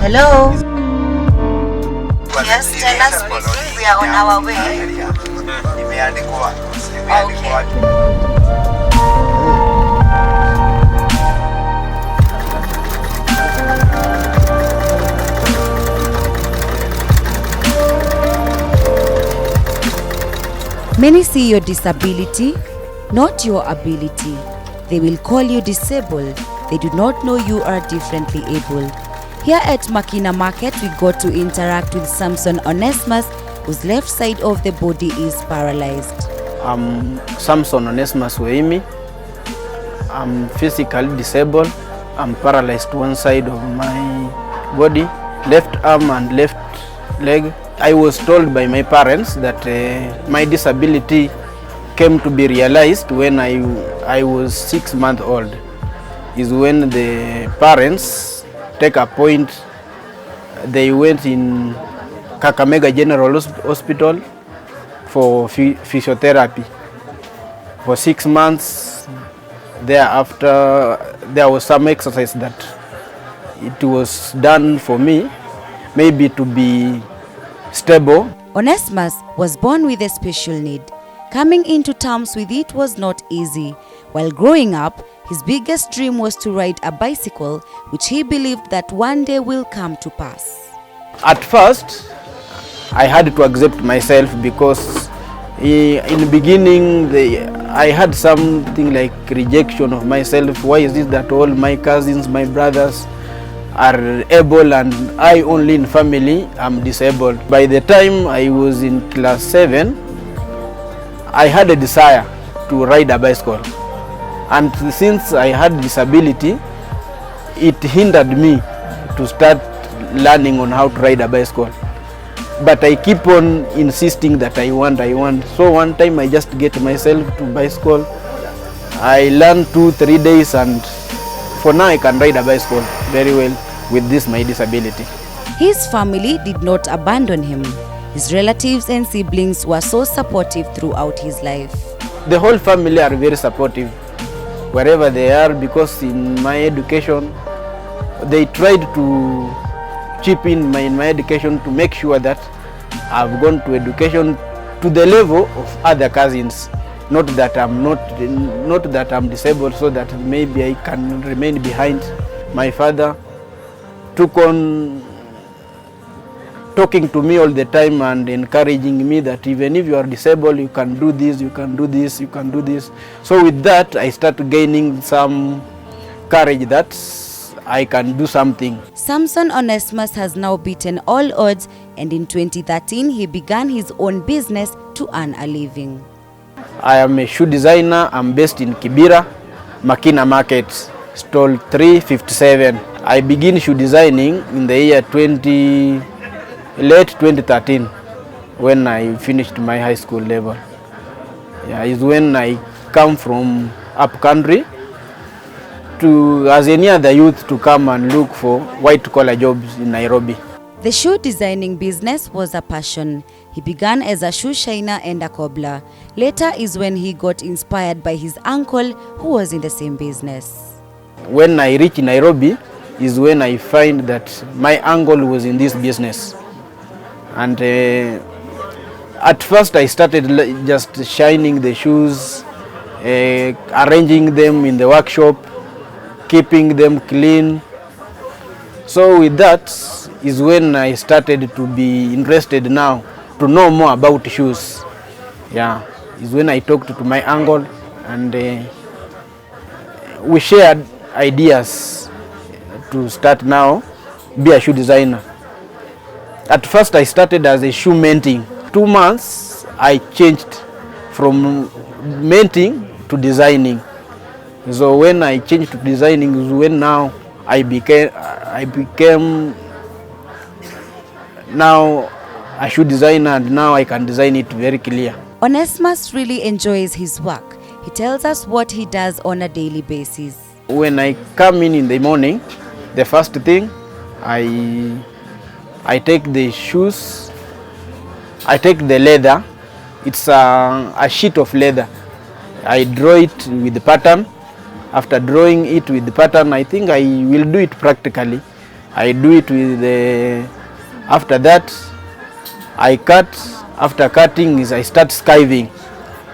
Hello? Yes, tell us speaking. We are on our way. Okay. Many see your disability, not your ability. They will call you disabled. They do not know you are differently able. Here at Makina Market, we got to interact with Samson Onesmus, whose left side of the body is paralyzed. I'm Samson Onesmus Weimi. I'm physically disabled. I'm paralyzed one side of my body, left arm and left leg. I was told by my parents that my disability came to be realized when I was 6 months old. Is when the parents take a point. They went in Kakamega General Hospital for physiotherapy for 6 months. Thereafter, there was some exercise that it was done for me, maybe to be stable. Onesmus was born with a special need. Coming into terms with it was not easy. While growing up, his biggest dream was to ride a bicycle, which he believed that one day will come to pass. At first, I had to accept myself because in the beginning, I had something like rejection of myself. Why is it that all my cousins, my brothers are able and I only in family am disabled? By the time I was in class 7, I had a desire to ride a bicycle. And since I had disability, it hindered me to start learning on how to ride a bicycle. But I keep on insisting that I want. So one time I just get myself to bicycle. I learned 2-3 days and for now I can ride a bicycle very well with this my disability. His family did not abandon him. His relatives and siblings were so supportive throughout his life. The whole family are very supportive wherever they are, because in my education they tried to chip in my education to make sure that I've gone to education to the level of other cousins. Not that I'm disabled, so that maybe I can remain behind. My father took on talking to me all the time and encouraging me that even if you are disabled, you can do this, you can do this, you can do this. So with that, I started gaining some courage that I can do something. Samson Onesmus has now beaten all odds, and in 2013, he began his own business to earn a living. I am a shoe designer. I'm based in Kibera, Makina Market, stall 357. I began shoe designing in the year late 2013 when I finished my high school level. Yeah, is when I come from up country to, as any other youth, to come and look for white collar jobs in Nairobi. The shoe designing business was a passion. He began as a shoe shiner and a cobbler. Later is when he got inspired by his uncle who was in the same business. When I reach Nairobi is when I find that my uncle was in this business. And at first I started just shining the shoes, arranging them in the workshop, keeping them clean. So with that is when I started to be interested now to know more about shoes. Yeah, is when I talked to my uncle and we shared ideas to start now be a shoe designer. At first I started as a shoe mending. 2 months I changed from mending to designing. So when I changed to designing is when now I became now a shoe designer, and now I can design it very clear. Onesmus really enjoys his work. He tells us what he does on a daily basis. When I come in the morning, the first thing I take the shoes, I take the leather. It's a sheet of leather. I draw it with the pattern. After drawing it with the pattern, I think I will do it practically. I do it with the, after that I cut. After cutting I start skiving.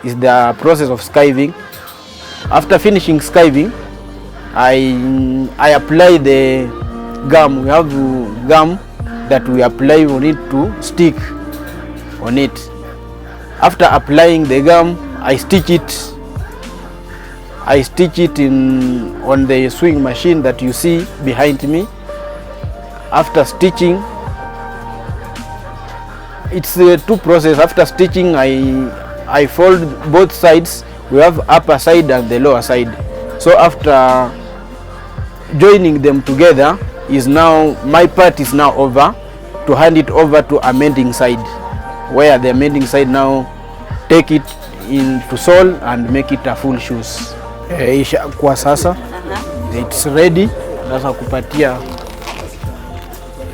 Is the process of skiving. After finishing skiving, I apply the gum. We have gum that we apply on it to stick on it. After applying the gum, I stitch it. I stitch it on the sewing machine that you see behind me. After stitching, it's a two process. After stitching, I fold both sides. We have upper side and the lower side. So after joining them together, is now my part is now over to hand it over to a mending side, where the mending side now take it into sole and make it a full shoes. Isha kwa sasa it's ready. Sasa kupatia,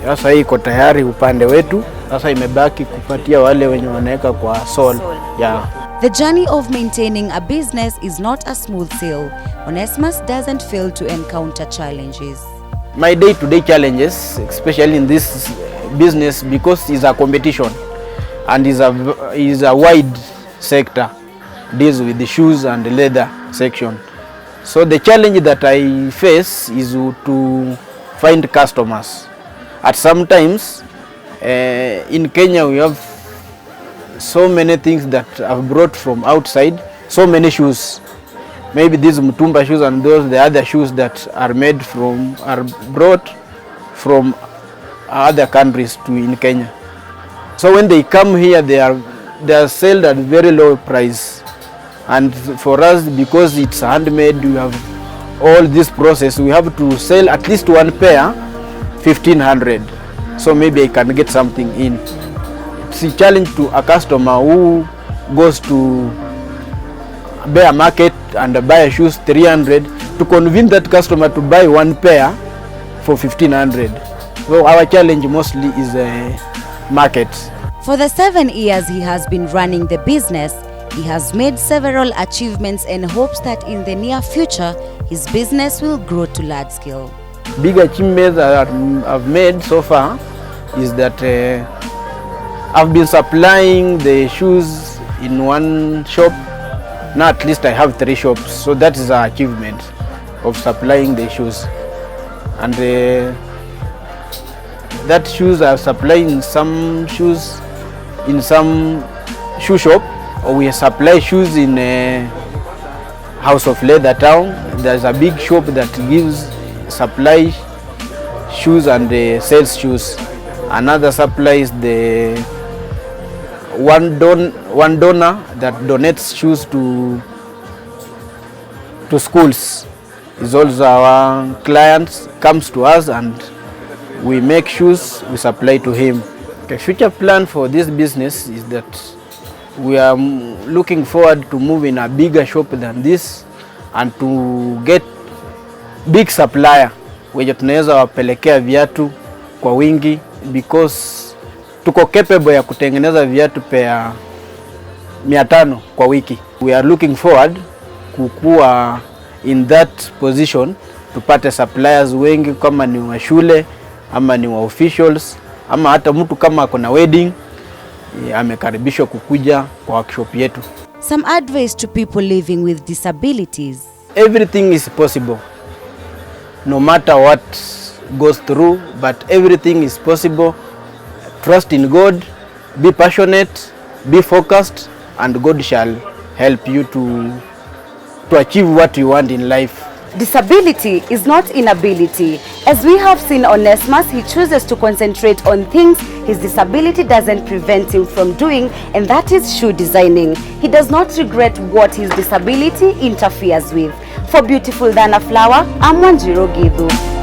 sasa hii iko tayari upande wetu. Sasa imebaki kupatia wale wenye wanaweka kwa sole. Yeah. The journey of maintaining a business is not a smooth sail. Onesimus doesn't fail to encounter challenges. My day-to-day challenges, especially in this business, because it's a competition and is a wide sector, deals with the shoes and the leather section. So the challenge that I face is to find customers. At sometimes in Kenya we have so many things that are brought from outside, so many shoes. Maybe these Mutumba shoes and those the other shoes that are made from, are brought from other countries to in Kenya. So when they come here, they are sold at very low price. And for us, because it's handmade, we have all this process. We have to sell at least one pair, 1,500. So maybe I can get something in. It's a challenge to a customer who goes to buy market and buy shoes 300 to convince that customer to buy one pair for 1,500. So our challenge mostly is market. For the 7 years he has been running the business, he has made several achievements and hopes that in the near future his business will grow to large scale. Big achievements that I've made so far is that I've been supplying the shoes in one shop. Now at least I have 3 shops, so that is an achievement of supplying the shoes. And that shoes are supplying some shoes in some shoe shop, or we supply shoes in a House of Leather Town. There's a big shop that gives supply shoes and sells shoes. Another supplies the one donor that donates shoes to schools. Is also our clients, comes to us and we make shoes, we supply to him. The future plan for this business is that we are looking forward to move in a bigger shop than this and to get big supplier wenye tunaweza wapelekea viatu kwa wingi, because tuko capable ya kutengeneza viatu pea 500 kwa wiki. We are looking forward kukua in that position, tupate suppliers wengi, kama ni wa shule ama ni wa officials ama hata mtu kama kuna wedding amekaribishwa kukuja kwa workshop yetu. Some advice to people living with disabilities. Everything is possible, no matter what goes through, but everything is possible. Trust in God, be passionate, be focused, and God shall help you to achieve what you want in life. Disability is not inability. As we have seen Onesimus, he chooses to concentrate on things his disability doesn't prevent him from doing, and that is shoe designing. He does not regret what his disability interferes with. For Beautiful Than a Flower, I'm Wanjiro Githu.